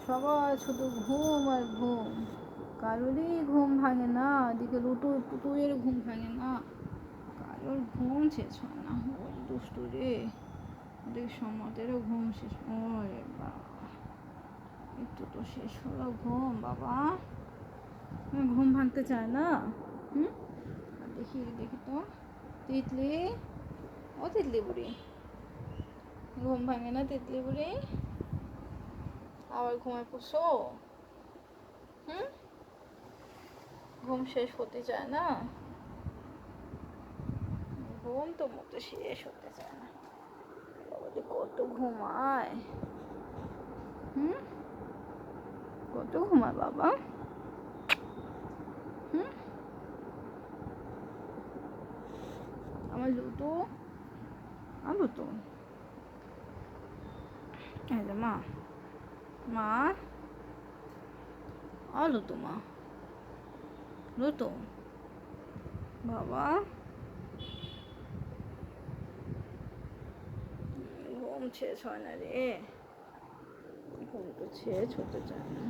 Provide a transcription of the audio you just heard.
সবার শুধু ঘুম আর ঘুম, কারোরই ঘুম ভাঙে না। এদিকে লুটু পুটুয়ের ঘুম ভাঙে না, কারোর ঘুম শেষ হয় না। ওই দুষ্টু রে, ওদের সমাদেরও ঘুম শেষ। ওরে বাবা, একটু তো শেষ হলো ঘুম বাবা। ঘুম ভাঙতে চায় না। হুম, দেখি দেখি তো তিতলি, ও তিতলি বুড়ি, ঘুম ভাঙে না তিতলি বুড়ি? আবার ঘুমায় পড়ছো? হুম, ঘুম শেষ হতে চায় না? ঘুম তো মতো শেষ হতে চায় না। বাবা কত ঘুমায়। হুম, কত ঘুমায় বাবা। হুম, আমার লুটু, আমার লুটু, এই যে মা, মা, লুটু মা, লুটু বাবা, ঘুম শেষ হয় না রে, ঘুম তো শেষ হতে চায় না।